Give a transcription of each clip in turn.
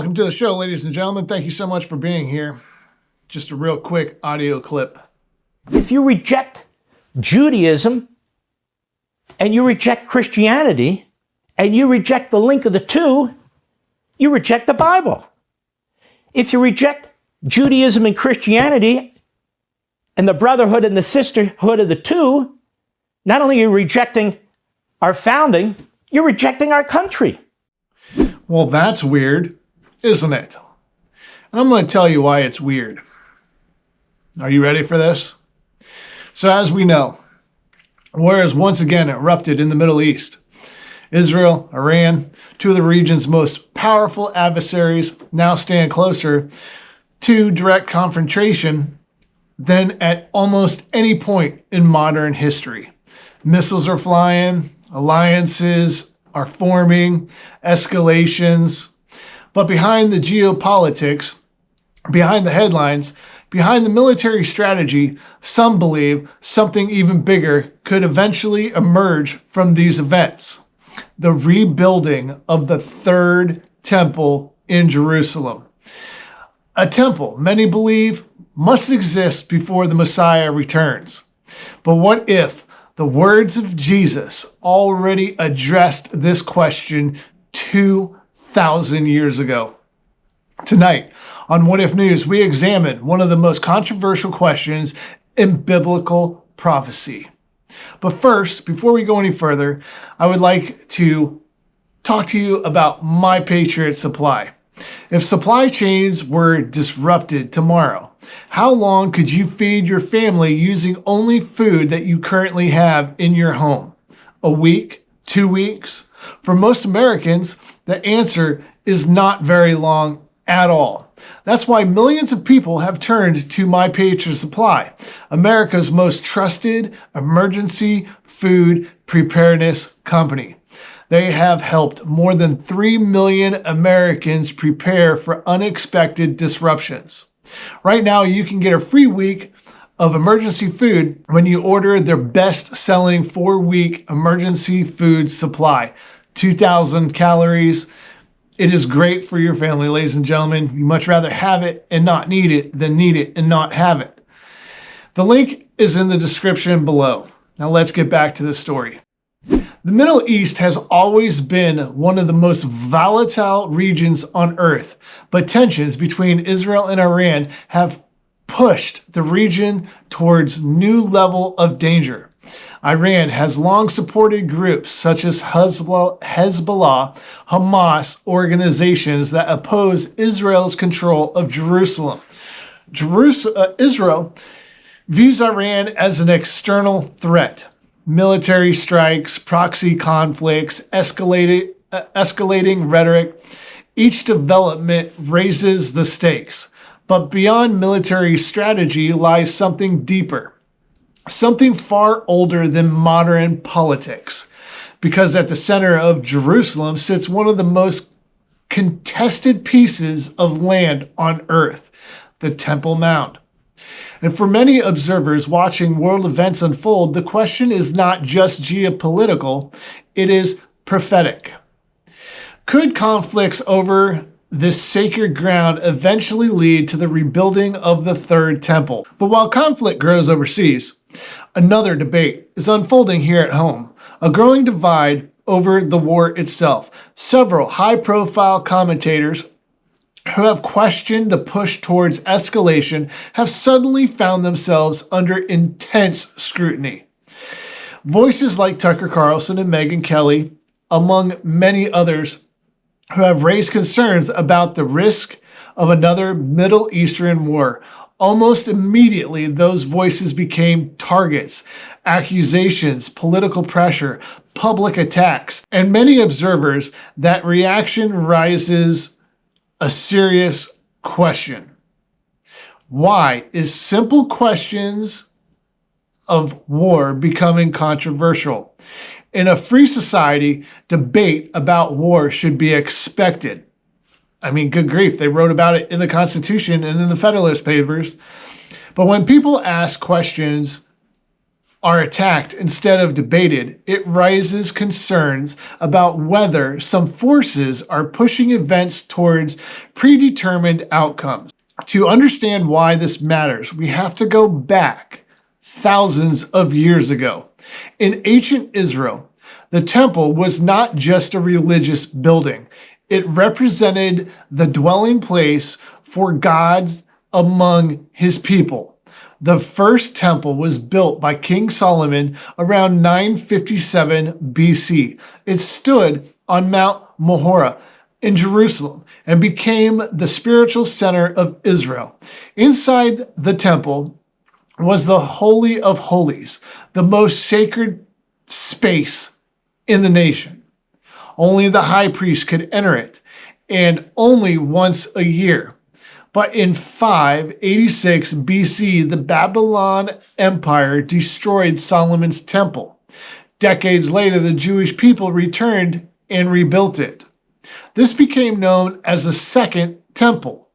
Welcome to the show, ladies and gentlemen. Thank you so much for being here. Just a real quick audio clip. If you reject Judaism and you reject Christianity and you reject the link of the two, you reject the Bible. If you reject Judaism and Christianity and the brotherhood and the sisterhood of the two, not only are you rejecting our founding, you're rejecting our country. Well, that's weird, isn't it? And I'm going to tell you why it's weird. Are you ready for this? So as we know, war has once again erupted in the Middle East. Israel, Iran, two of the region's most powerful adversaries, now stand closer to direct confrontation than at almost any point in modern history. Missiles are flying, alliances are forming, escalations. But behind the geopolitics, behind the headlines, behind the military strategy, some believe something even bigger could eventually emerge from these events. The rebuilding of the third temple in Jerusalem. A temple many believe must exist before the Messiah returns. But what if the words of Jesus already addressed this question 2,000 years ago? Tonight on What If News, we examine one of the most controversial questions in biblical prophecy. But first, before we go any further, I would like to talk to you about My Patriot Supply. If supply chains were disrupted tomorrow, how long could you feed your family using only food that you currently have in your home? A week? 2 weeks? For most Americans, the answer is not very long at all. That's why millions of people have turned to My Patriot Supply, America's most trusted emergency food preparedness company. They have helped more than 3 million Americans prepare for unexpected disruptions. Right now, you can get a free week of emergency food when you order their best-selling 4-week emergency food supply. 2,000 calories. It is great for your family, ladies and gentlemen. You much rather have it and not need it than need it and not have it. The link is in the description below. Now let's get back to the story. The Middle East has always been one of the most volatile regions on earth, but tensions between Israel and Iran have pushed the region towards new level of danger. Iran has long supported groups such as Hezbollah, Hamas organizations that oppose Israel's control of Jerusalem. Israel views Iran as an external threat. Military strikes, proxy conflicts, escalating rhetoric. Each development raises the stakes. But beyond military strategy lies something deeper, something far older than modern politics. Because at the center of Jerusalem sits one of the most contested pieces of land on earth, the Temple Mount. And for many observers watching world events unfold, the question is not just geopolitical, it is prophetic. Could conflicts over this sacred ground eventually lead to the rebuilding of the third temple? But while conflict grows overseas, another debate is unfolding here at home, a growing divide over the war itself. Several high-profile commentators who have questioned the push towards escalation have suddenly found themselves under intense scrutiny. Voices like Tucker Carlson and Megyn Kelly, among many others, who have raised concerns about the risk of another Middle Eastern war. Almost immediately, those voices became targets, accusations, political pressure, public attacks, and many observers, that reaction raises a serious question. Why is simple questions of war becoming controversial? In a free society, debate about war should be expected. I mean, good grief, they wrote about it in the Constitution and in the Federalist Papers. But when people ask questions are attacked instead of debated, it raises concerns about whether some forces are pushing events towards predetermined outcomes. To understand why this matters, we have to go back thousands of years ago. In ancient Israel, the temple was not just a religious building. It represented the dwelling place for God among his people. The first temple was built by King Solomon around 957 BC. It stood on Mount Mohora in Jerusalem and became the spiritual center of Israel. Inside the temple was the Holy of Holies, the most sacred space in the nation. Only the high priest could enter it, and only once a year. But in 586 BC, the Babylon Empire destroyed Solomon's temple. Decades later, the Jewish people returned and rebuilt it. This became known as the Second Temple.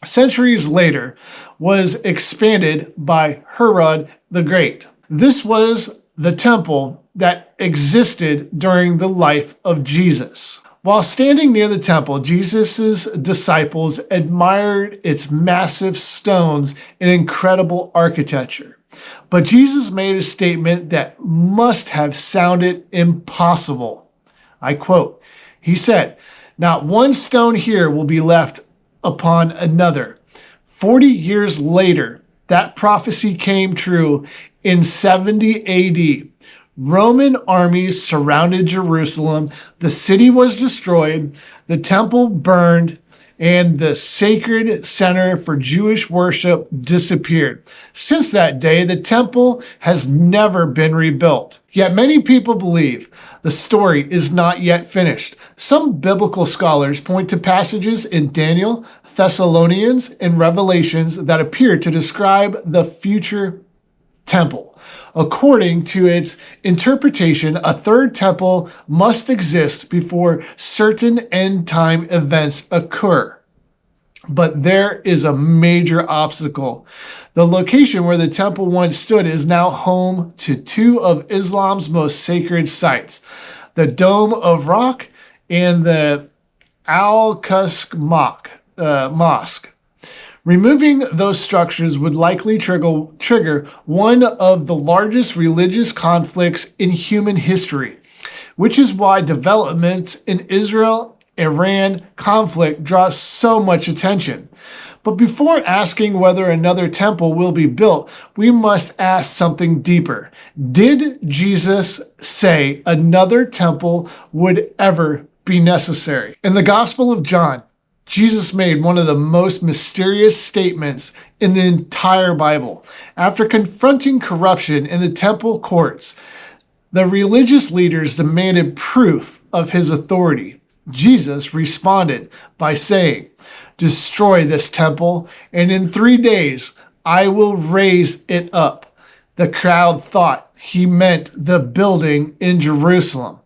Centuries later, was expanded by Herod the Great. This was the temple that existed during the life of Jesus. While standing near the temple, Jesus' disciples admired its massive stones and incredible architecture. But Jesus made a statement that must have sounded impossible. I quote, he said, "Not one stone here will be left upon another." 40 years later, that prophecy came true in 70 AD. Roman armies surrounded Jerusalem, the city was destroyed, the temple burned, and the sacred center for Jewish worship disappeared. Since that day, the temple has never been rebuilt. Yet many people believe the story is not yet finished. Some biblical scholars point to passages in Daniel, Thessalonians, and Revelations that appear to describe the future temple. According to its interpretation, a third temple must exist before certain end-time events occur. But there is a major obstacle. The location where the temple once stood is now home to two of Islam's most sacred sites, the Dome of Rock and the Al-Aqsa Mosque. Removing those structures would likely trigger one of the largest religious conflicts in human history, which is why developments in Israel-Iran conflict draws so much attention. But before asking whether another temple will be built, we must ask something deeper. Did Jesus say another temple would ever be necessary? In the Gospel of John, Jesus made one of the most mysterious statements in the entire Bible. After confronting corruption in the temple courts, the religious leaders demanded proof of his authority. Jesus responded by saying, "Destroy this temple, and in 3 days I will raise it up." The crowd thought he meant the building in Jerusalem.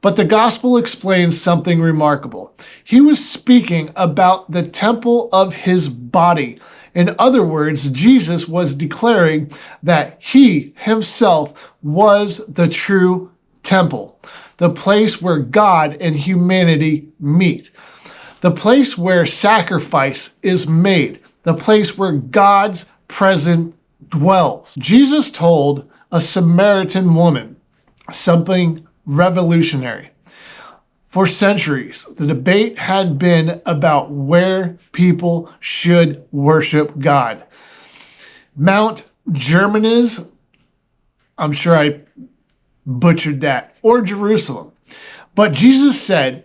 But the gospel explains something remarkable. He was speaking about the temple of his body. In other words, Jesus was declaring that he himself was the true temple, the place where God and humanity meet, the place where sacrifice is made, the place where God's presence dwells. Jesus told a Samaritan woman something revolutionary. For centuries, the debate had been about where people should worship God. Mount Germanis, I'm sure I butchered that, or Jerusalem. But Jesus said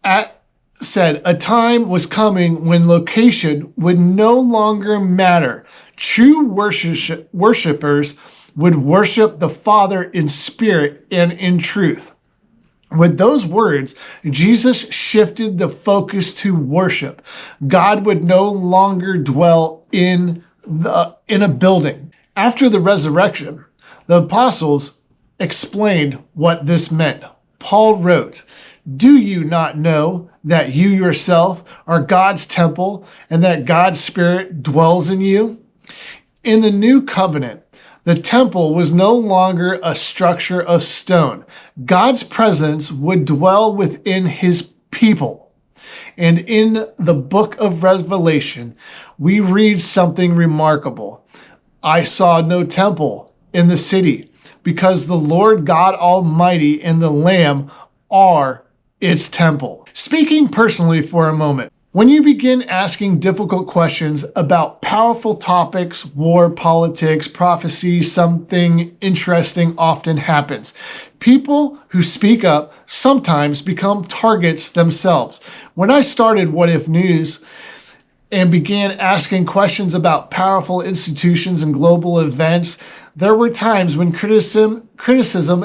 a time was coming when location would no longer matter. True worshipers would worship the Father in spirit and in truth. With those words, Jesus shifted the focus to worship. God would no longer dwell in a building. After the resurrection, the apostles explained what this meant. Paul wrote, "Do you not know that you yourself are God's temple and that God's Spirit dwells in you?" In the new covenant, The temple was no longer a structure of stone. God's presence would dwell within his people. And in the book of Revelation, we read something remarkable. I saw no temple in the city, because the Lord God Almighty and the Lamb are its temple. Speaking personally for a moment, when you begin asking difficult questions about powerful topics, war, politics, prophecy, something interesting often happens. People who speak up sometimes become targets themselves. When I started What If News and began asking questions about powerful institutions and global events, there were times when criticism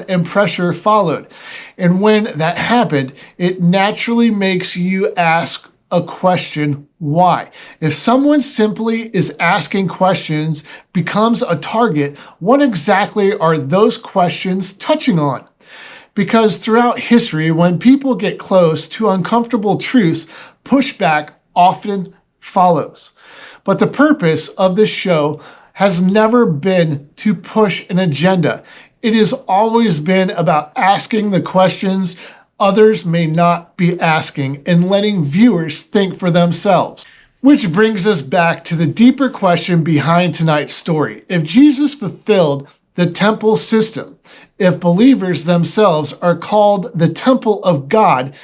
and pressure followed. And when that happened, it naturally makes you ask a question, why? If someone simply is asking questions, becomes a target, what exactly are those questions touching on? Because throughout history, when people get close to uncomfortable truths, pushback often follows. But the purpose of this show has never been to push an agenda. It has always been about asking the questions others may not be asking and letting viewers think for themselves. Which brings us back to the deeper question behind tonight's story. If Jesus fulfilled the temple system, if believers themselves are called the temple of God,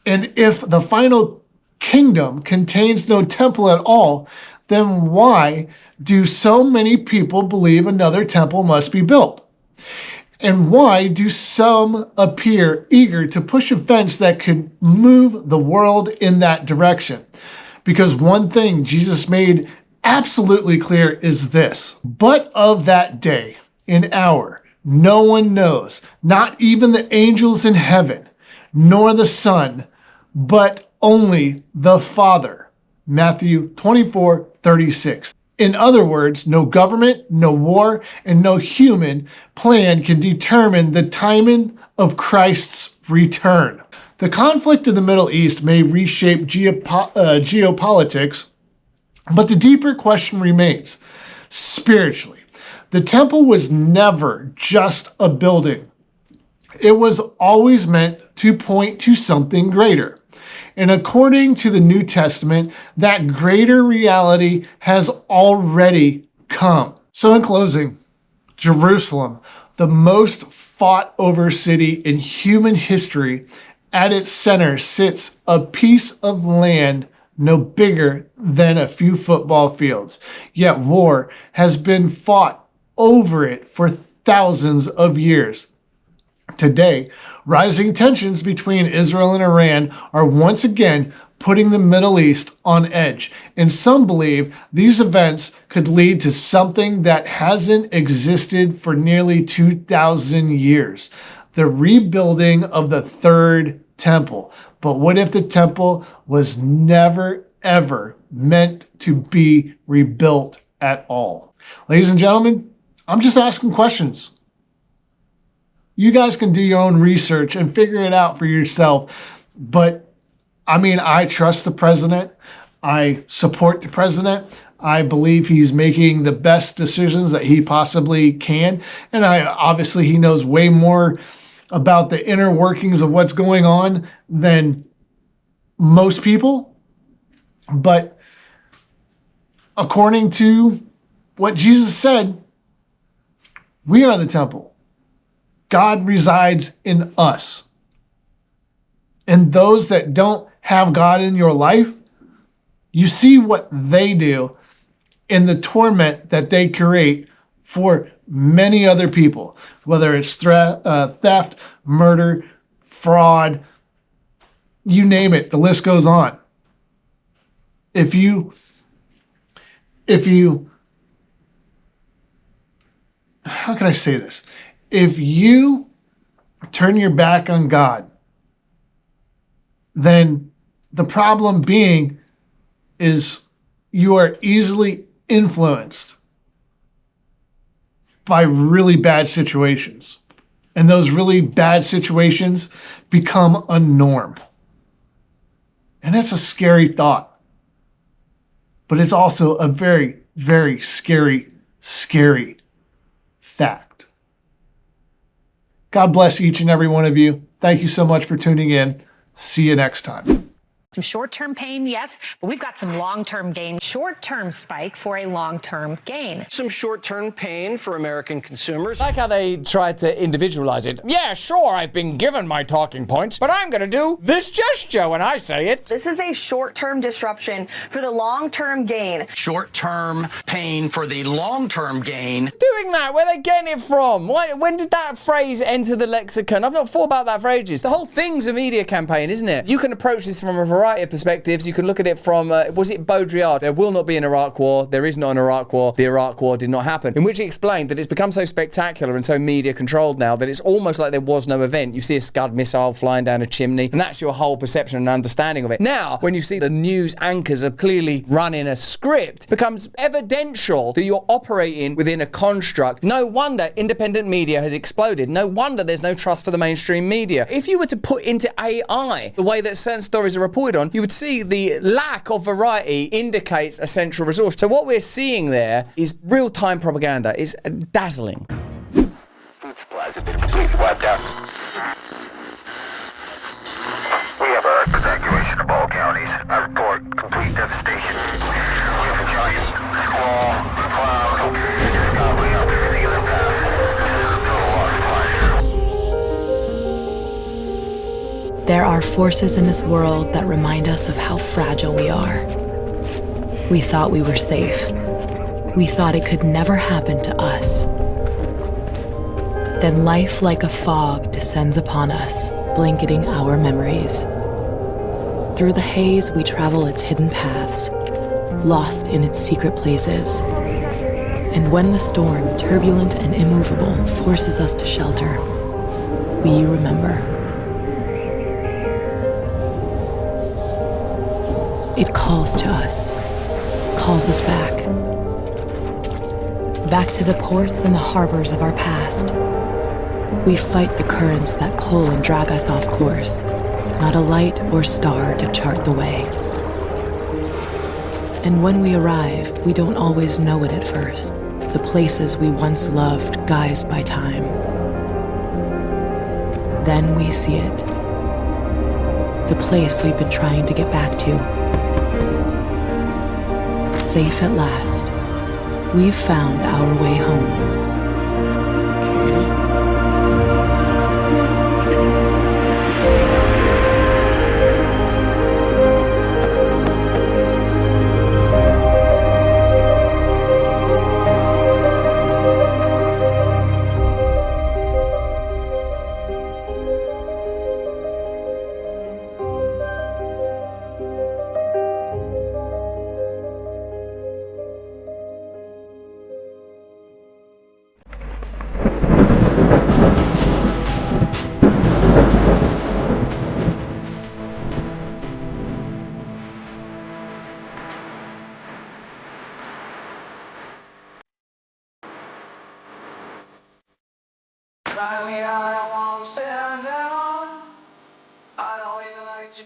and if the final kingdom contains no temple at all, then why do so many people believe another temple must be built? And why do some appear eager to push events that could move the world in that direction? Because one thing Jesus made absolutely clear is this: but of that day and hour, no one knows, not even the angels in heaven, nor the Son, but only the Father. Matthew 24:36. In other words, no government, no war, and no human plan can determine the timing of Christ's return. The conflict in the Middle East may reshape geopolitics, but the deeper question remains. Spiritually, the temple was never just a building. It was always meant to point to something greater. And according to the New Testament, that greater reality has already come. So in closing, Jerusalem, the most fought over city in human history, at its center sits a piece of land no bigger than a few football fields. Yet war has been fought over it for thousands of years. Today, rising tensions between Israel and Iran are once again putting the Middle East on edge, and some believe these events could lead to something that hasn't existed for nearly 2,000 years: the rebuilding of the third temple. But what if the temple was never, ever meant to be rebuilt at all? Ladies and gentlemen, I'm just asking questions. You guys can do your own research and figure it out for yourself. But I trust the president. I support the president. I believe he's making the best decisions that he possibly can. And obviously he knows way more about the inner workings of what's going on than most people. But according to what Jesus said, we are the temple. God resides in us. And those that don't have God in your life, you see what they do in the torment that they create for many other people, whether it's theft, murder, fraud, you name it, the list goes on. If you, how can I say this? If you turn your back on God, then the problem being is you are easily influenced by really bad situations. And those really bad situations become a norm. And that's a scary thought. But it's also a very, very scary, scary fact. God bless each and every one of you. Thank you so much for tuning in. See you next time. Some short-term pain, yes, but we've got some long-term gain. Short-term spike for a long-term gain. Some short-term pain for American consumers. Like how they tried to individualize it. Yeah, sure, I've been given my talking points, but I'm gonna do this gesture when I say it. This is a short-term disruption for the long-term gain. Short-term pain for the long-term gain. Doing that, where are they getting it from? When did that phrase enter the lexicon? I've not thought about that for ages. The whole thing's a media campaign, isn't it? You can approach this from a variety of perspectives. You can look at it from, was it Baudrillard? There will not be an Iraq war. There is not an Iraq war. The Iraq war did not happen. In which he explained that it's become so spectacular and so media controlled now that it's almost like there was no event. You see a Scud missile flying down a chimney, and that's your whole perception and understanding of it. Now, when you see the news anchors are clearly running a script, it becomes evidential that you're operating within a construct. No wonder independent media has exploded. No wonder there's no trust for the mainstream media. If you were to put into AI the way that certain stories are reported on, you would see the lack of variety indicates a central resource. So what we're seeing there is real-time propaganda. It's dazzling. Food supplies have been completely wiped out. We have a evacuation of all counties. I report complete devastation. We have a giant squall, cloud, just gobbling up everything in the path. Total loss of life. There are forces in this world that remind us of how fragile we are. We thought we were safe. We thought it could never happen to us. Then life like a fog descends upon us, blanketing our memories. Through the haze, we travel its hidden paths, lost in its secret places. And when the storm, turbulent and immovable, forces us to shelter, we remember. It calls to us, calls us back. Back to the ports and the harbors of our past. We fight the currents that pull and drag us off course, not a light or star to chart the way. And when we arrive, we don't always know it at first, the places we once loved guised by time. Then we see it, the place we've been trying to get back to. Safe at last, we've found our way home. I don't wanna stand down. I don't even like to